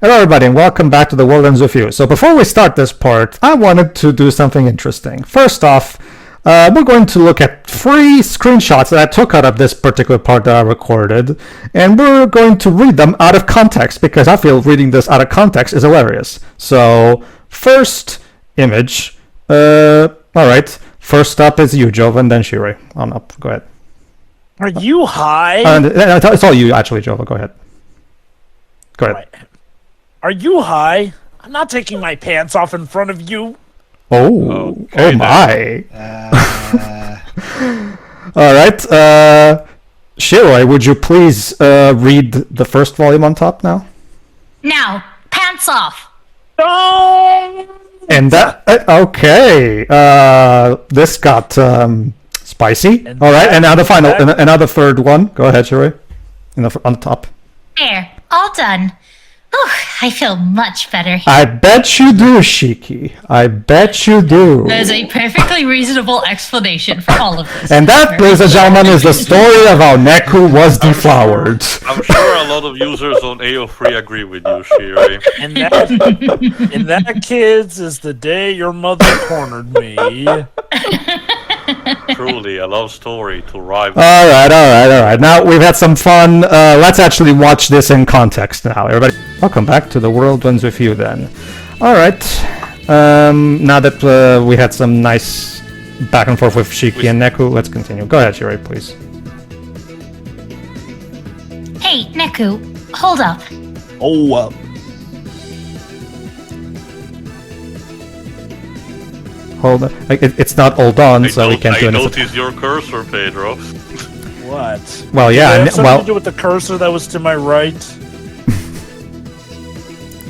Hello everybody and welcome back to the World Ends With You. So before we start this part, I wanted to do something interesting. First off, we're going to look at 3 screenshots that I took out of this particular part that I recorded, and we're going to read them out of context because I feel reading this out of context is hilarious. So, first image, alright, first up is you, Jova, and then Shiri. On up, go ahead. Are you high? It's all you actually, Jova, go ahead. Go ahead. Right. Are you high? I'm not taking my pants off in front of you. Oh, okay, oh my. Alright, Shiroi, would you please read the first volume on top now? Now, pants off. No! And that, okay, this got spicy. And Alright, and now the final, that- and now the third one. Go ahead, Shiroi. On the top. There, all done. Whew, I feel much better here. I bet you do, Shiki. I bet you do. There's a perfectly reasonable explanation for all of this. And that, ladies and gentlemen, is the story of how Neku was deflowered. I'm sure a lot of users on AO3 agree with you, Shiri. And that, kids, is the day your mother cornered me. Truly, a love story to rival. Alright. Now we've had some fun. Let's actually watch this in context now, everybody. Welcome back to The World Ends With You then. Alright. Now that we had some nice back and forth with Shiki and Neku, let's continue. Go ahead, Shiri, please. Hey, Neku, hold up. Oh, Hold on. It's not hold on, so we can't do I anything. noticed your cursor, Pedro. what? Well, yeah, Did it have something well, to do with the cursor that was to my right?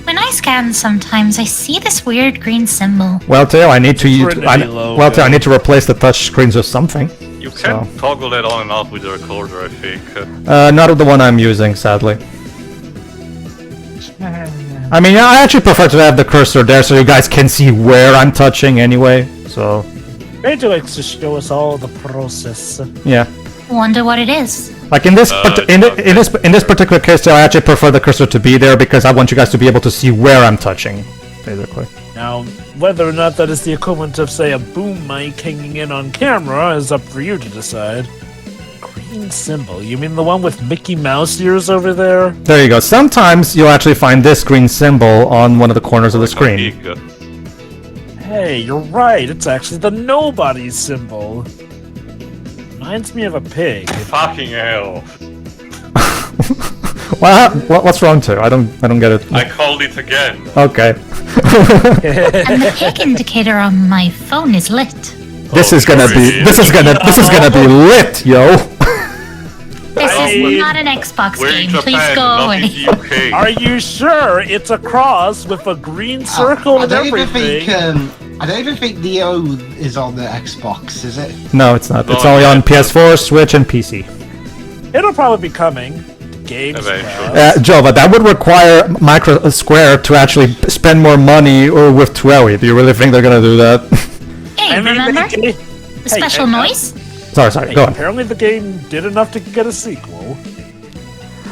When I scan sometimes, I see this weird green symbol. well, Teo, I need to use. Trinity logo. Well, Teo, I need to replace the touch screens with something. You can toggle that on and off with the recorder, I think. Not the one I'm using, sadly. I mean, I actually prefer to have the cursor there so you guys can see where I'm touching anyway, so... Pedro likes to show us all the process. yeah. Wonder what it is. Like in this in this particular case, I actually prefer the cursor to be there because I want you guys to be able to see where I'm touching, basically. Now, whether or not that is the equivalent of, say, a boom mic hanging in on camera is up for you to decide. Green symbol? You mean the one with Mickey Mouse ears over there? There you go. Sometimes you'll actually find this green symbol on one of the corners of the screen. Hey, you're right. It's actually the nobody symbol. Reminds me of a pig. Fucking hell. What's wrong, too? I don't get it. I called it again. Okay. And the pig indicator on my phone is lit. This is gonna be lit, yo. This is not an Xbox We're game. in Japan, Please go not away. in the UK. Are you sure it's a cross with a green circle and everything? I don't even think Neo is on the Xbox, is it? No, it's not. It's Oh, only yeah. on PS4, Switch, and PC. It'll probably be coming. The games Eventually. pass. Jova, that would require Square to actually spend more money or with Towa. Do you really think they're gonna do that? Hey, remember? The special noise? sorry, go on. Apparently the game did enough to get a sequel.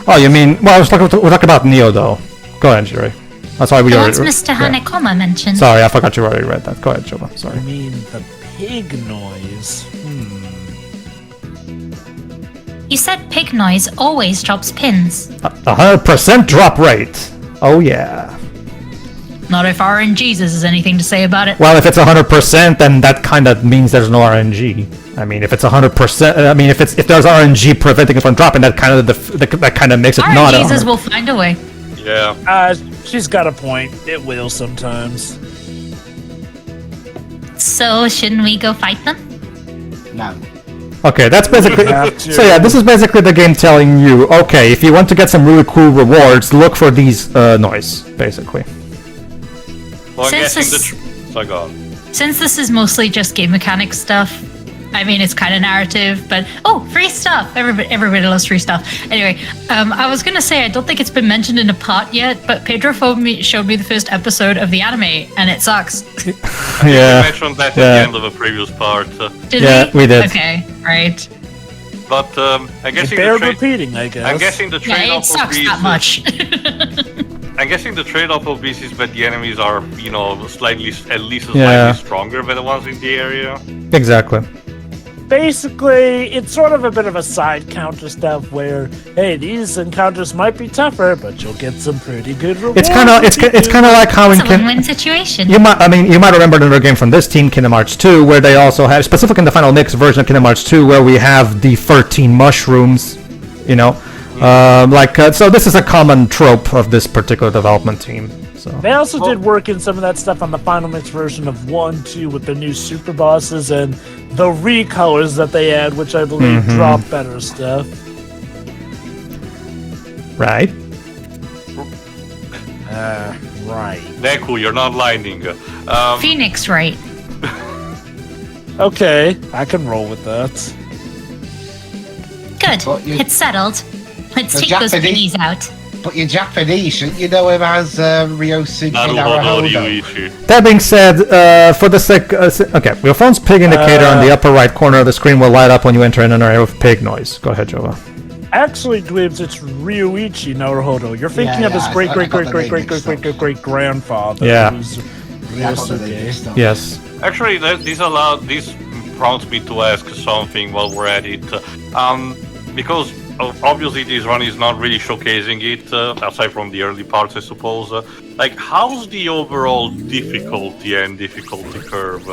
Oh, you mean... Well, we're talking about Neo, though. Go ahead, Shiri. That's why we The already... ones Mr. yeah. Hanekoma mentioned. Sorry, I forgot you already read that. Go ahead, Jova. I Sorry. mean, the pig noise. You said pig noise always drops pins. 100% drop rate. Oh, yeah. Not if RNGs has anything to say about it. Well, if it's 100%, then that kind of means there's no RNG. I mean, if it's 100%, I mean, if there's RNG preventing it from dropping, that kind of that kind of makes it not a RNGs will find a way. Yeah. She's got a point. It will sometimes. So, shouldn't we go fight them? No. Okay, that's basically... have to. So yeah, this is basically the game telling you, okay, if you want to get some really cool rewards, look for these noise, basically. Well, I'm Since guessing this- So go on. Since this is mostly just game mechanic stuff, I mean, it's kind of narrative, but... Oh, free stuff! Everybody loves free stuff. Anyway, I was gonna say, I don't think it's been mentioned in a pot yet, but Pedro showed me the first episode of the anime, and it sucks. We Yeah. mentioned that at the Yeah. end of a previous part. Did Yeah, we did. Okay, right. But I'm It guessing bears the repeating, I guess. I'm guessing the Yeah, trade-off it sucks that much. I'm guessing the trade-off of this is that the enemies are, slightly stronger than the ones in the area. Exactly. Basically, it's sort of a bit of a side counter stuff where, hey, these encounters might be tougher, but you'll get some pretty good rewards. It's kind of like how in It's a win-win situation. you might remember another game from this team, Kingdom Hearts 2, where they also have, specifically in the Final Mix version of Kingdom Hearts 2, where we have the 13 mushrooms. So this is a common trope of this particular development team. So They also did work in some of that stuff on the Final Mix version of 1, 2 with the new super bosses and the recolors that they add, which I believe drop better stuff. right. Right. Neku, you're not lying. Phoenix, right? Okay, I can roll with that. Good. But you- It's settled. Let's The take those Japanese- pennies out. But you're Japanese, shouldn't you know him as Ryosuke Naruhodo Naruhodo? Ryuichi. That being said, for the sake, okay, your phone's pig indicator on the upper right corner of the screen will light up when you enter in an area with pig noise. Go ahead, Jova. Actually, Dweebs, it's Ryuichi Naruhodo. You're thinking of his I great got the name mixed up. grandfather. Yeah. Who's Yeah, I got the name Ryosuke. mixed up. Yes. Actually, this prompts me to ask something while we're at it. Because obviously this run is not really showcasing it, aside from the early parts, I suppose. How's the overall difficulty and difficulty curve?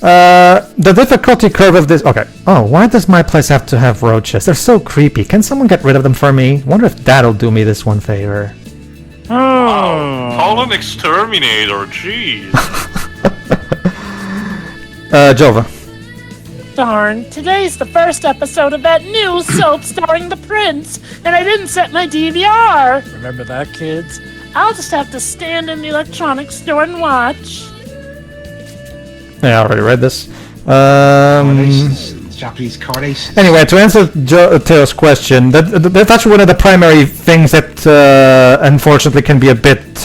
The difficulty curve of this. Okay. Oh, why does my place have to have roaches? They're so creepy. Can someone get rid of them for me? Wonder if that'll do me this one favor. Call an exterminator, jeez. Jova. Darn, today's the first episode of that new soap starring the prince, and I didn't set my DVR. Remember that, kids? I'll just have to stand in the electronics store and watch. Yeah, I already read this. Coronations, Japanese coronation. Anyway, to answer Teo's question, that's actually one of the primary things that unfortunately can be a bit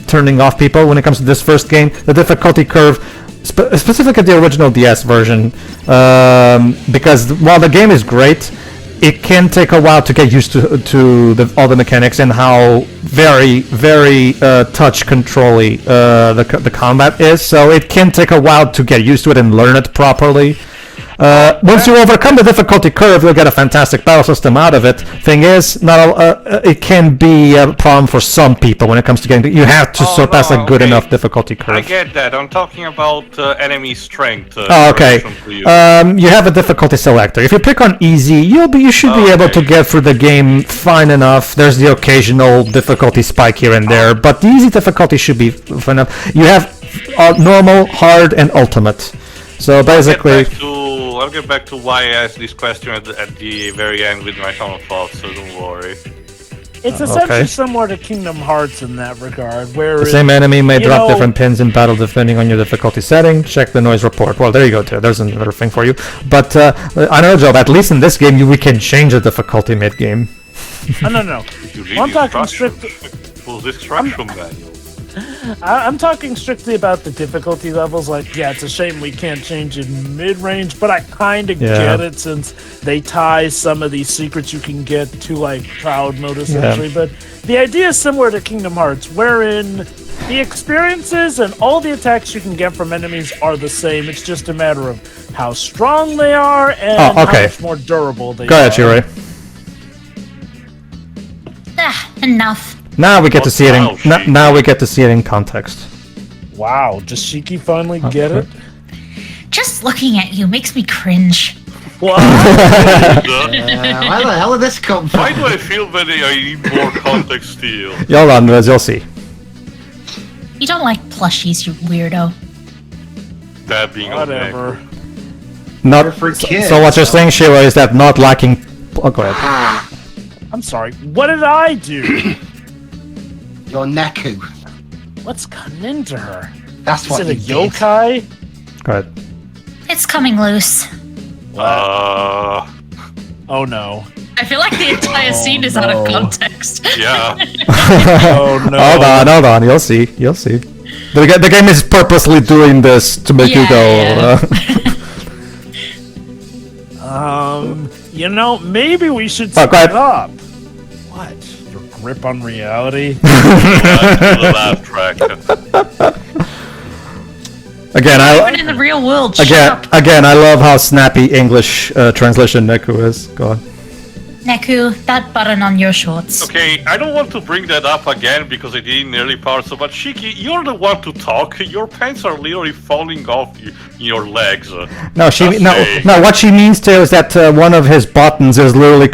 turning off people when it comes to this first game. The difficulty curve, specifically the original DS version, because while the game is great, it can take a while to get used to all the mechanics and how very, very touch controlly the combat is. So it can take a while to get used to it and learn it properly. Once you overcome the difficulty curve, you'll get a fantastic battle system out of it. Thing is, it can be a problem for some people when it comes to getting. You have to surpass a good enough difficulty curve. I get that. I'm talking about enemy strength. Okay. in relation to you. You have a difficulty selector. If you pick on easy, you should be able to get through the game fine enough. There's the occasional difficulty spike here and there, but the easy difficulty should be fine enough. You have normal, hard, and ultimate. So basically, I'll get back to why I asked this question at the very end with my final thoughts, so don't worry. It's essentially similar to Kingdom Hearts in that regard, where the same enemy may drop different pins in battle depending on your difficulty setting. Check the noise report. Well, there you go, too. There's another thing for you. But I don't know, Joe, at least in this game, we can change the difficulty mid-game. No. If you read I'm the talking instructions, full instruction manual. I'm talking strictly about the difficulty levels. It's a shame we can't change in mid-range, but I kind of get it since they tie some of these secrets you can get to Proud Mode essentially. But the idea is similar to Kingdom Hearts, wherein the experiences and all the attacks you can get from enemies are the same. It's just a matter of how strong they are and how much more durable they are. Go ahead, Shirai. Enough. Now we get to see it in. Now we get to see it in context. Wow, does Shiki finally get it? Just looking at you makes me cringe. Wow. Where the hell did this come from? Why do I feel that I need more context still? Hold on, Liz, you'll see. You don't like plushies, you weirdo. That being Whatever. Not for kids. So what you're saying, Shirai, is that not lacking. Oh, go ahead. I'm sorry. What did I do? Your Neku. What's gotten into her? That's Is what it a you did. yokai? Go ahead. It's coming loose. Oh no. I feel like the entire scene is out of context. Yeah. Oh no. Hold on. You'll see. The game is purposely doing this to make you go. Maybe we should go split ahead. up. What? You're grip on reality. The laugh track. Again, Even in the real world, shut up. Again, I love how snappy English translation Neku is. Go on. Neku, that button on your shorts. Okay, I don't want to bring that up again because I did in the early parts, but Shiki, you're the one to talk. Your pants are literally falling off your legs. No, what she means to is that one of his buttons is literally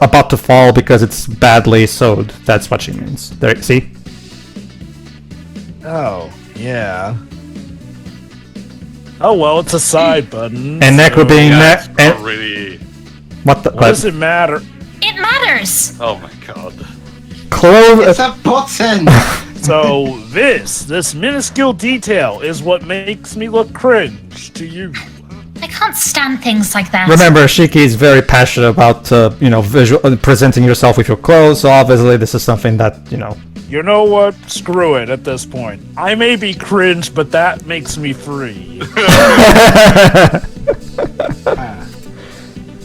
about to fall because it's badly sewed. That's what she means. There, see? Oh, yeah. Oh well, it's a side button. And Neku being it's not really. What the? What does it matter? It matters! Oh my god. It's a button! So this minuscule detail is what makes me look cringe to you. I can't stand things like that. Remember, Shiki is very passionate about visual presenting yourself with your clothes. So obviously, this is something that You know what? Screw it at this point. I may be cringe, but that makes me free.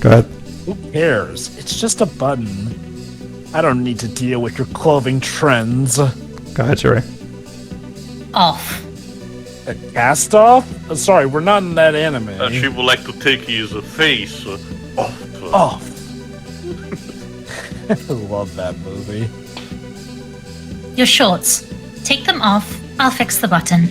Go ahead. Who cares? It's just a button. I don't need to deal with your clothing trends. Go ahead, Yuri. Off. A cast off? Sorry, we're not in that anime. She would like to take his face off. Off. I love that movie. Your shorts. Take them off. I'll fix the button.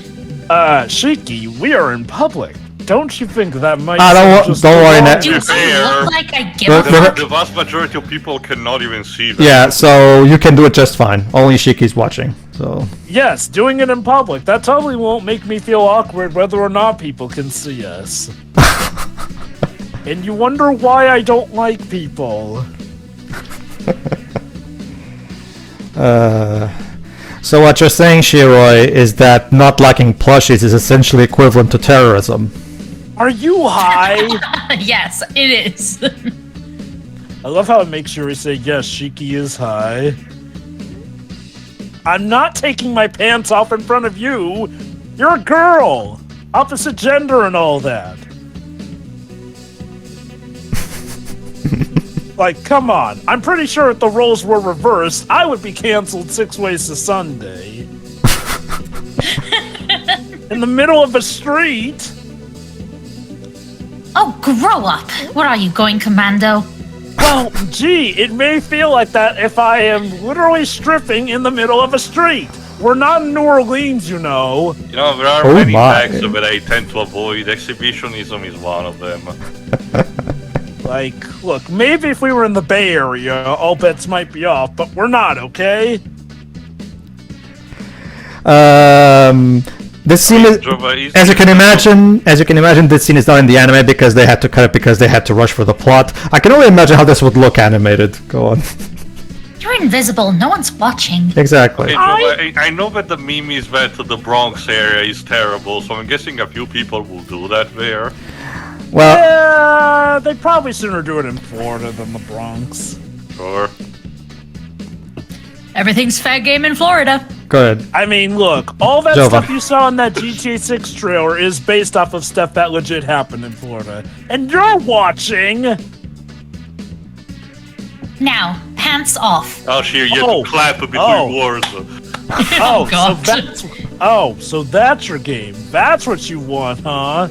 Shiki, we are in public. Don't you think that might... don't worry, Nat. Do fair, I look like I give a the- fuck? The vast majority of people cannot even see that. Yeah, so you can do it just fine. Only Shiki's watching. So Yes, doing it in public. That totally won't make me feel awkward whether or not people can see us. And you wonder why I don't like people. So what you're saying, Shiroi, is that not liking plushies is essentially equivalent to terrorism. Are you high? Yes, it is. I love how it makes sure we say, yes, Shiki is high. I'm not taking my pants off in front of you. You're a girl. Opposite gender and all that. Like, come on. I'm pretty sure if the roles were reversed, I would be canceled 6 ways to Sunday. In the middle of a street. Oh, grow up. What are you, going commando? Well, gee, it may feel like that if I am literally stripping in the middle of a street. We're not in New Orleans, you know. You know, there are Oh many my. facts that I tend to avoid. Exhibitionism is one of them. Like, look, maybe if we were in the Bay Area, all bets might be off, but we're not, okay? This scene is, as you can imagine, this scene is not in the anime because they had to cut it because they had to rush for the plot. I can only imagine how this would look animated. Go on. You're invisible. No one's watching. Exactly. Okay, I know that the meme is that the Bronx area is terrible, so I'm guessing a few people will do that there. Well, Yeah, they'd probably sooner do it in Florida than the Bronx. Sure. Everything's fair game in Florida. go ahead. I mean, look, all that Jova. stuff you saw in that GTA 6 trailer is based off of stuff that legit happened in Florida. And you're watching! Now, pants off. Oh, sure, you Oh. have to clap between Oh. words. Oh, God. so that's your game. That's what you want, huh?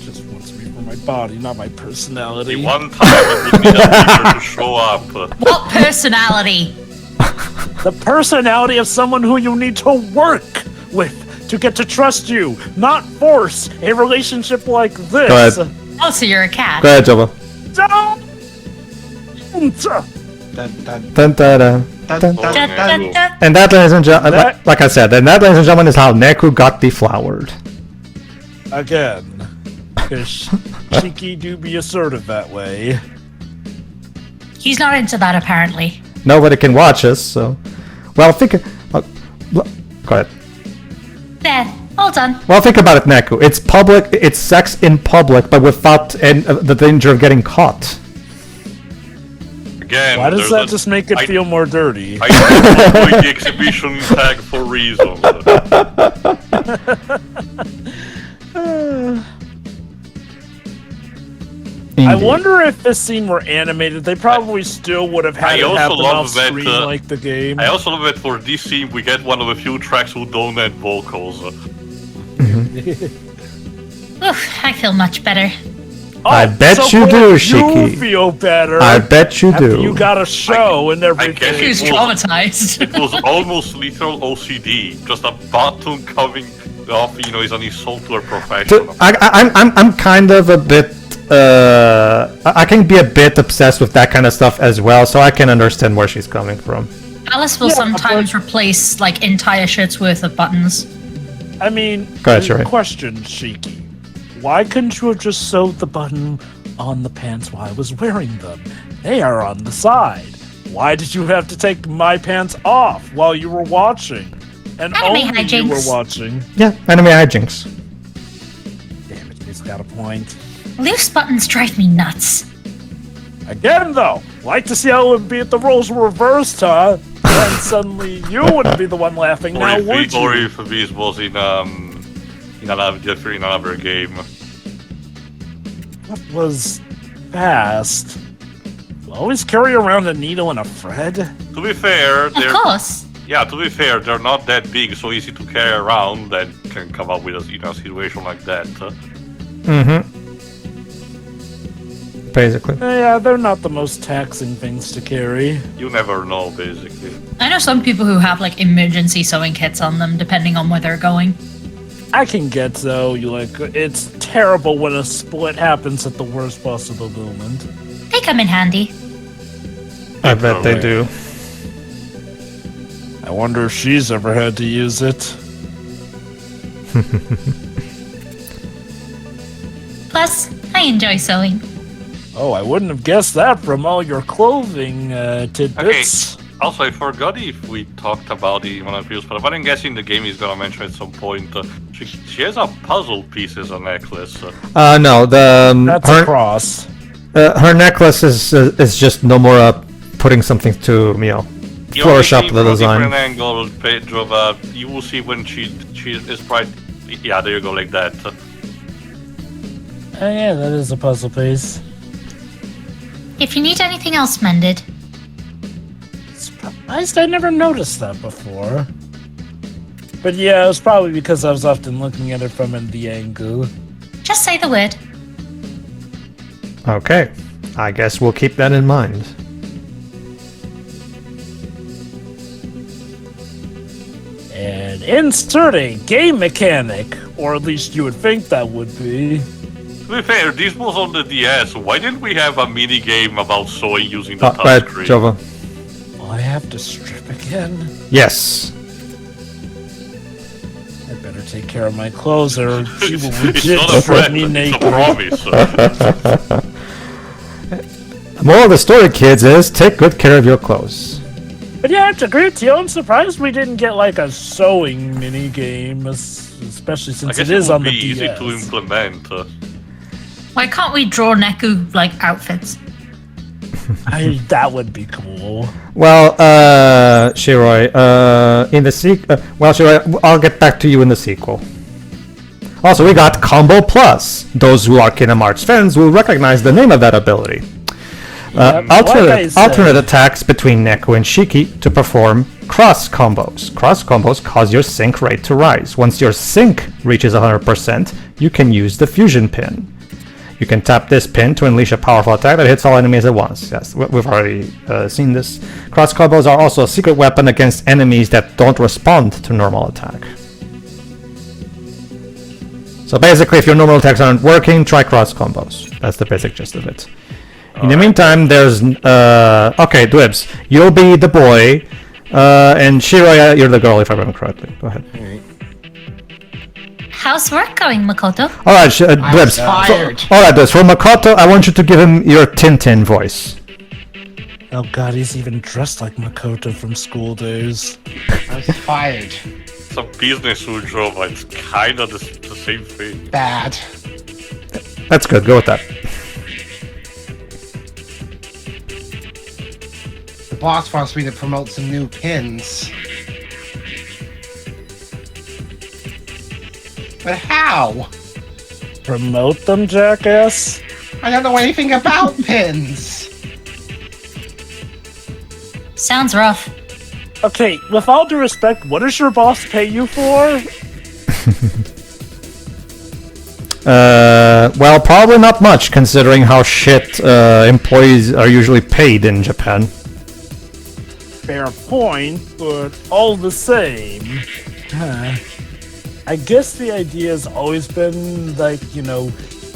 Just wants me for my body, not my personality. The one time I would need a teacher to show up. What personality? The personality of someone who you need to work with to get to trust you, not force a relationship like this. Go ahead. Oh, so you're a cat. Go ahead, Jova. Don't! Dun, dun, Dun, dun, dun, dun, dun. dun, Da, da, dun. da. And that, ladies and gentlemen, That- like I said, and that, ladies and gentlemen, is how Neku got deflowered. Again. Because Shiki do be assertive that way. He's not into that, apparently. Nobody can watch us, so. Well, think. Go ahead. There, all done. Well, think about it, Neku. It's public. It's sex in public, but without the danger of getting caught. Again, Why does there's that a- just make it I- feel more dirty? I avoid the exhibition tag for reasons. I Indeed. wonder if this scene were animated, they probably still would have had I it also happen love off that, screen like the game. I also love that for this scene we get one of the few tracks who don't have vocals. Oof, I feel much better. I bet so you glad do, You Shiki. feel better. I bet you after do. you got a show and guess everything. Who's was- traumatized? It was almost literal OCD, just a button coming off, is an insult to a professional. I'm kind of a bit. I can be a bit obsessed with that kind of stuff as well, so I can understand where she's coming from. Alice will Yeah, sometimes replace like entire shirts worth of buttons. I mean, Go ahead, Sherry. question, Shiki. Why couldn't you have just sewed the button on the pants while I was wearing them? They are on the side. Why did you have to take my pants off while you were watching? And Anime only you were hijinks. watching. Yeah, anime hijinks. Damn it, he's got a point. Loose buttons drive me nuts. Again, though, like to see how it would be if the roles were reversed, huh? Then suddenly you wouldn't be the one laughing, now would Or you? if this was in another game. What was fast? You always carry around a needle and a thread? To be fair, Of course. they're not that big, so easy to carry around that can come up with a situation like that. Basically. Yeah, they're not the most taxing things to carry. You never know, basically. I know some people who have like emergency sewing kits on them, depending on where they're going. I can get though, it's terrible when a split happens at the worst possible moment. They come in handy. I bet they do. I wonder if she's ever had to use it. Plus, I enjoy sewing. Oh, I wouldn't have guessed that from all your clothing tidbits. Also, I forgot if we talked about it in one of the previous, but I'm guessing the game is gonna mention at some point. She has a puzzle piece as a necklace. No, the That's a cross. her necklace is just no more putting something to flourish up the design. Different angle, Pedro. You will see when she is right. Yeah, there you go, like that. Oh yeah, that is a puzzle piece. If you need anything else mended, Surprised I never noticed that before. But yeah, it was probably because I was often looking at it from the angle. just say the word. Okay, I guess we'll keep that in mind. And insert a game mechanic, or at least you would think that would be. To be fair, this was on the DS. Why didn't we have a mini game about sewing using the Right, touchscreen? Jova. Will I have to strip again? Yes. I better take care of my clothes, or she will It's legit not a strip threat, me it's a naked. promise. The moral of the story, kids, is take good care of your clothes. But yeah, I have to agree with you. I'm surprised we didn't get like a sewing mini game, especially I since guess it is would on the be easy DS. to implement. Why can't we draw Neku like outfits? That would be cool. Well, Shiroi, in the Shiroi, I'll get back to you in the sequel. Also, we got Combo Plus. Those who are Kingdom Hearts fans will recognize the name of that ability. Like I said. Alternate attacks between Neku and Shiki to perform cross combos. Cross combos cause your sync rate to rise. Once your sync reaches 100%, you can use the fusion pin. You can tap this pin to unleash a powerful attack that hits all enemies at once. Yes, we've already seen this. Cross combos are also a secret weapon against enemies that don't respond to normal attack. So basically, if your normal attacks aren't working, try cross combos. That's the basic gist of it. In the meantime, there's okay, Dwibs. You'll be the boy, and Shiroi, you're the girl, if I remember correctly. Go ahead. How's work going, Makoto? All right, Dwibs. fired. All right, Dwibs. For Makoto, I want you to give him your Tintin voice. Oh god, he's even dressed like Makoto from school days. I was fired. It's a business wardrobe, but it's kind of the same thing. Bad. That's good. Go with that. The boss wants me to promote some new pins. But how? Promote them, jackass? I don't know anything about pins. Sounds rough. Okay, with all due respect, what does your boss pay you for? Well, probably not much, considering how shit employees are usually paid in Japan. Fair point, but all the same. I guess the idea has always been, like, you know,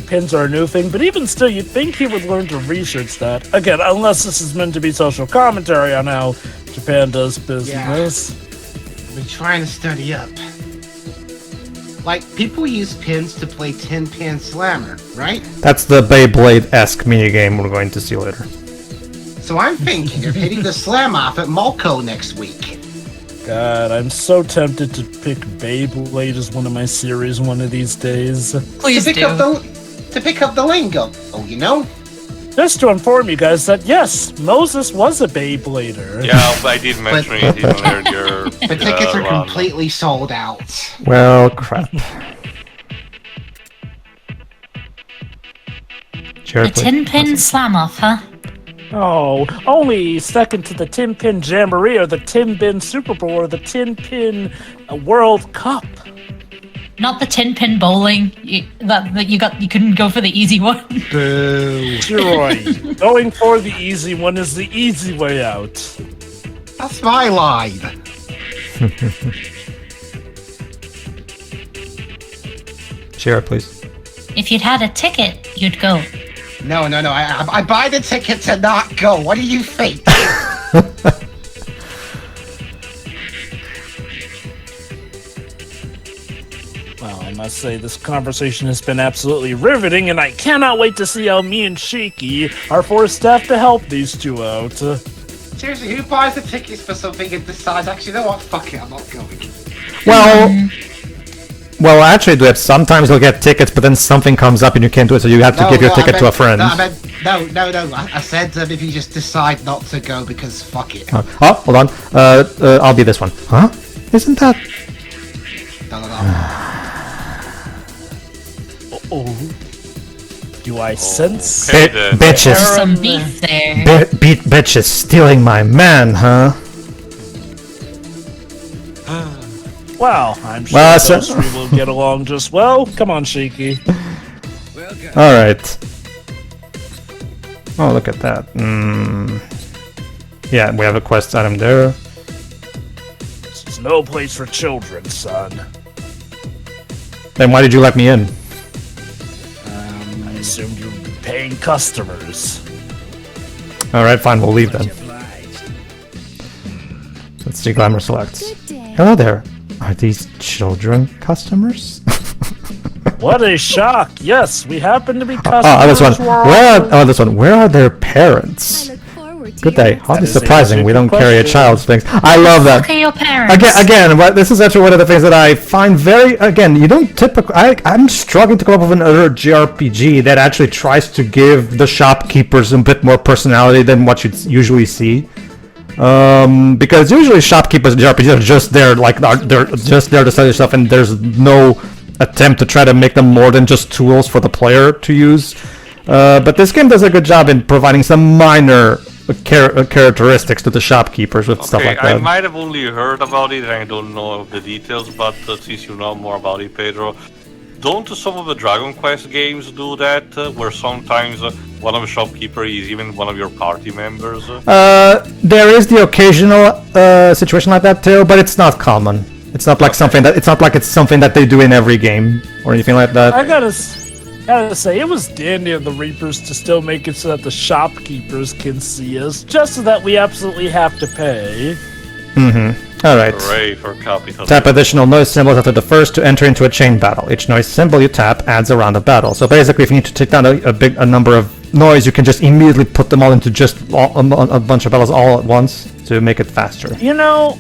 pins are a new thing, but even still, you'd think he would learn to research that. Again, unless this is meant to be social commentary on how Japan does business. We're trying to study up. Like, people use pins to play 10-pin slammer, right? That's the Beyblade-esque minigame we're going to see later. So I'm thinking of hitting the slam off at Malco next week. God, I'm so tempted to pick Beyblade as one of my series one of these days. Please to pick up the lingo, you know? Just to inform you guys that, yes, Moses was a Beyblader. Yeah, I did mention it in earlier. The tickets are completely sold out. Well, crap. The 10-pin slam-off, huh? Oh, only second to the 10-pin Jamboree or the 10-pin Super Bowl or the 10-pin World Cup. Not the 10-pin bowling. You couldn't go for the easy one. Boo. Troy, going for the easy one is the easy way out. That's my line. Share it, please. If you'd had a ticket, you'd go. No. I buy the ticket to not go. What do you think? Well, I must say this conversation has been absolutely riveting, and I cannot wait to see how me and Shiki are forced to have to help these two out. Seriously, who buys the tickets for something and decides, actually, you know what, fuck it, I'm not going? Well, actually, Dwip, sometimes you'll get tickets, but then something comes up and you can't do it, so you have to give your ticket to a friend. No, I said if you just decide not to go because fuck it. Oh, hold on. I'll be this one. Huh? Isn't that... No. Oh, do I sense? Bitches. Some beef there. Beat bitches stealing my man, huh? Well, I'm sure Well, those three will get along just well. Come on, Shiki. Alright. Oh, look at that. Yeah, we have a quest item there. This is no place for children, son. Then why did you let me in? I assumed you were paying customers. Alright, fine, we'll leave then. Let's see Glamour selects. Hello there. Are these children customers? What a shock! Yes, we happen to be customers. Oh, this one. Where are their parents? Good day. Hardly surprising. We don't carry a child's things. I love that. Okay, your parents. Again, this is actually one of the things that I find very. Again, you don't typically. I'm struggling to come up with another JRPG that actually tries to give the shopkeepers a bit more personality than what you'd usually see. Because usually shopkeepers in JRPGs are just there, they're just there to sell your stuff, and there's no attempt to try to make them more than just tools for the player to use. But this game does a good job in providing some minor characteristics to the shopkeepers with stuff like that. I might have only heard about it, and I don't know the details, but since you know more about it, Pedro, don't some of the Dragon Quest games do that, where sometimes one of the shopkeepers is even one of your party members? There is the occasional situation like that too, but it's not common. It's not like something that they do in every game or anything like that. I gotta say, it was dandy of the Reapers to still make it so that the shopkeepers can see us, just so that we absolutely have to pay. Alright. Hooray for capital. Tap additional noise symbols after the first to enter into a chain battle. Each noise symbol you tap adds a round of battle. So basically, if you need to take down a number of noise, you can just immediately put them all into just a bunch of battles all at once to make it faster. You know,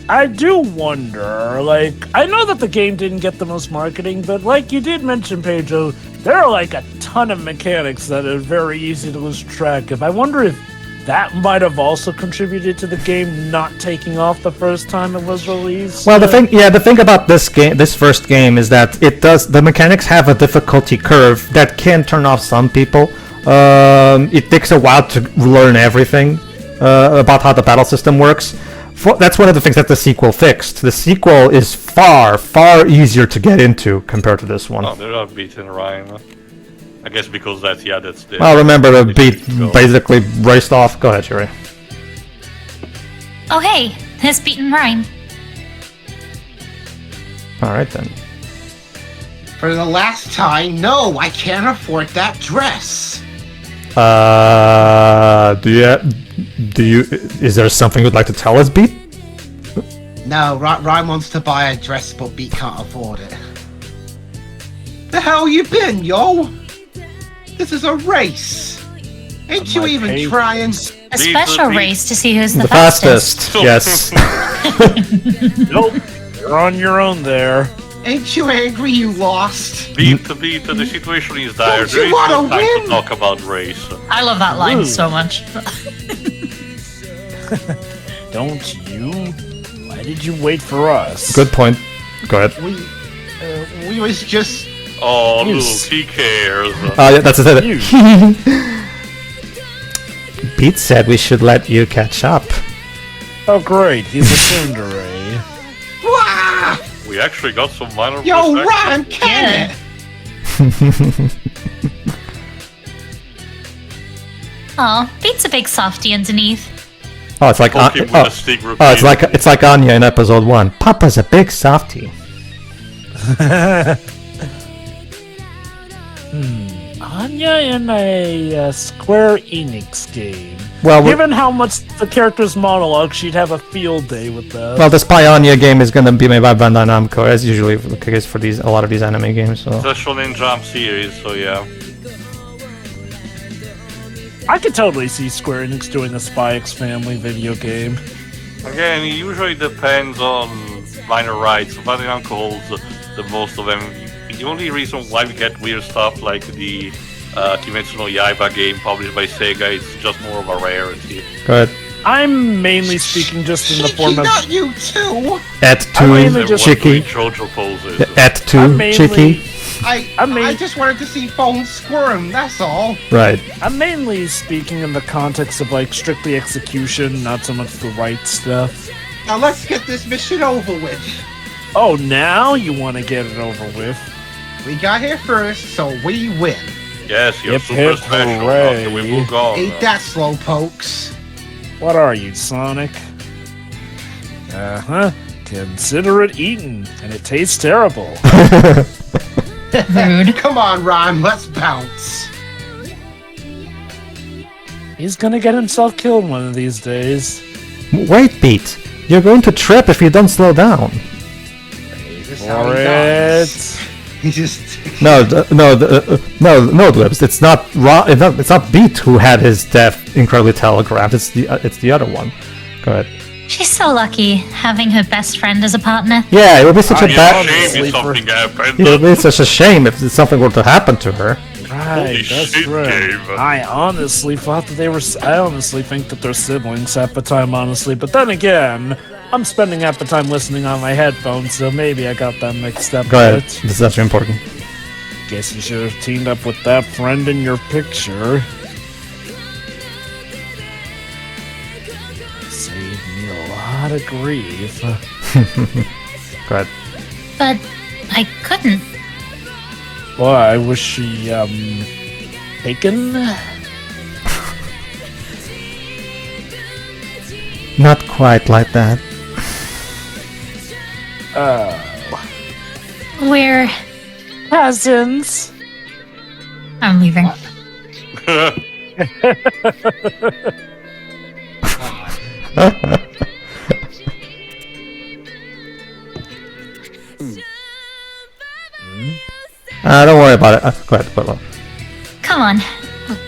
I do wonder, like, I know that the game didn't get the most marketing, but like you did mention, Pedro, there are like a ton of mechanics that are very easy to lose track of. I wonder if that might have also contributed to the game not taking off the first time it was released. Well, the thing about this first game is that the mechanics have a difficulty curve that can turn off some people. it takes a while to learn everything about how the battle system works. That's one of the things that the sequel fixed. The sequel is far, far easier to get into compared to this one. Oh, they're not beating Ryan. I guess because that's the... Well, remember the beat basically raced off. Go ahead, Sherry. Oh hey, has beaten Rhyme. Alright then. For the last time, no, I can't afford that dress. Is there something you'd like to tell us, Beat? No, Ryan wants to buy a dress, but Beat can't afford it. The hell you been, yo? This is a race. Ain't you even trying? A special race to see who's the fastest. Yes. Nope, you're on your own there. Ain't you angry you lost? Beat, the situation is dire. Don't There you is no wanna time win? to talk about race. I love that line so much. Don't you? Why did you wait for us? Good point. Go ahead. We was just... Oh, You look, s- he cares. Yeah, that's it. You. Pete said we should let you catch up. Oh great, he's a tsundere. Wah! We actually got some minor Yo, perspective. Ryan, can it? Aw, Beat's a big softie underneath. Oh, it's like Poke him with a stick it's like Anya in episode 1. Papa's a big softie. Anya in a Square Enix game. Well, Given how much the character's monologue, she'd have a field day with that. well, the Spy Anya game is gonna be made by Bandai Namco, as usually the case for a lot of these anime games. So It's a Shonen Jump series, so yeah. I could totally see Square Enix doing a Spy X Family video game. Again, it usually depends on minor rights. Bandai Namco holds the most of them. The only reason why we get weird stuff like the Kimetsu no Yaiba game published by Sega is just more of a rarity. go ahead. I'm mainly speaking just in the Shiki, form of... not you too! At I 2 mainly just- Shiki. Shoujo poses. At 2 I'm mainly- Shiki. I just wanted to see Phone squirm, that's all. Right. I'm mainly speaking in the context of like strictly execution, not so much the right stuff. Now let's get this mission over with. Oh, now you want to get it over with? We got here first, so we win. Yes, you're Hip, super hip, special. hooray. Okay, we move on. Ain't that slow, pokes? What are you, Sonic? Uh-huh. Consider it eaten, and it tastes terrible. Rude. Come on, Rhyme, let's bounce. He's gonna get himself killed one of these days. Wait, Pete. You're going to trip if you don't slow down. This is how For he it. does. He just... No, no, Dwebs. It's not Beat who had his death incredibly telegraphed. It's the other one. Go ahead. She's so lucky having her best friend as a partner. Yeah, it would be such a It's bad. a shame Sleeper. if something happened. It would be such a shame if something were to happen to her. Right, Holy that's shit, right. Gabe. I honestly thought that they were. I honestly think that they're siblings half the time, honestly. But then again, I'm spending half the time listening on my headphones, so maybe I got that mixed up. Go a ahead. bit. This is actually important. Guess you should have teamed up with that friend in your picture. Saved me a lot of grief. Go ahead. But I couldn't. Why was she taken? Not quite like that. We're... Cousins. I'm leaving. Don't worry about it. Go ahead. Go ahead. Come on.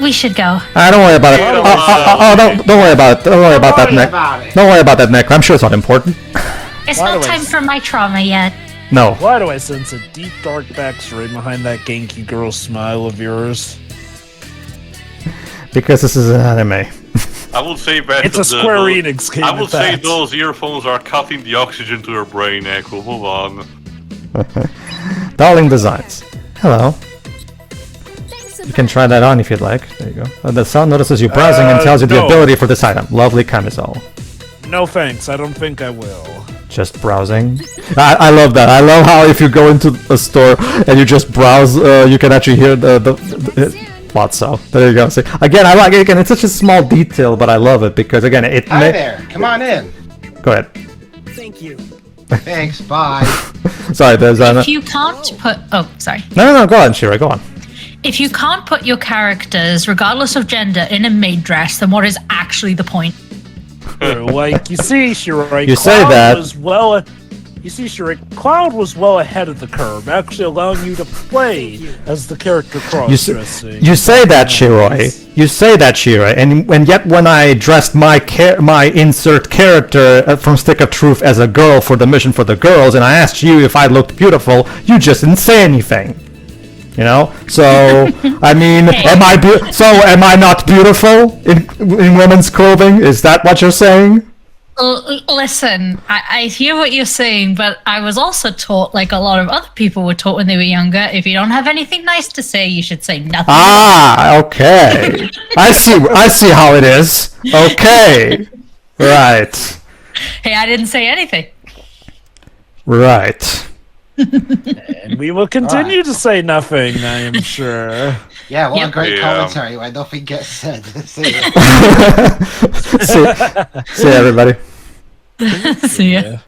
We should go. Don't worry about it. Don't worry about it. Don't worry about that neck. Don't worry about that neck. I'm sure it's not important. It's Why not do I time s- for my trauma yet. No. Why do I sense a deep, dark backstory behind that Genki girl smile of yours? Because this is an anime. I would say that It's a Square Enix game. I would at say that. those earphones are cutting the oxygen to your brain, Echo. Move on. Darling Designs. Hello. You can try that on if you'd like. There you go. The sound notices you browsing and tells you the no. ability for this item. Lovely camisole. No thanks, I don't think I will. Just browsing. I love that. I love how if you go into a store and you just browse, you can actually hear the thought so. There you go. See, again, I like it. Again, it's such a small detail, but I love it because again, it. Hi there. Come on in. Go ahead. Thank you. Thanks. Bye. Sorry, there's If you can't put... Oh, sorry. No, go on, Shira, go on. If you can't put your characters, regardless of gender, in a maid dress, then what is actually the point? Like, you see, Shirai, You say that. Cloud was well ahead of the curve, actually allowing you to play as the character cross-dressing. You say that, Shiroi. You say that, Shiroi, and yet when I dressed my insert character from Stick of Truth as a girl for the mission for the girls, and I asked you if I looked beautiful, you just didn't say anything. You know, so I mean, am I not beautiful in women's clothing? Is that what you're saying? Listen, I hear what you're saying, but I was also taught, like a lot of other people were taught when they were younger, if you don't have anything nice to say, you should say nothing. Ah, okay. I see how it is. Okay. Right. Hey, I didn't say anything. Right. And we will continue to say nothing, I am sure. Yeah, what Yep. a great Yeah. commentary where nothing gets said. See ya. See everybody. See ya.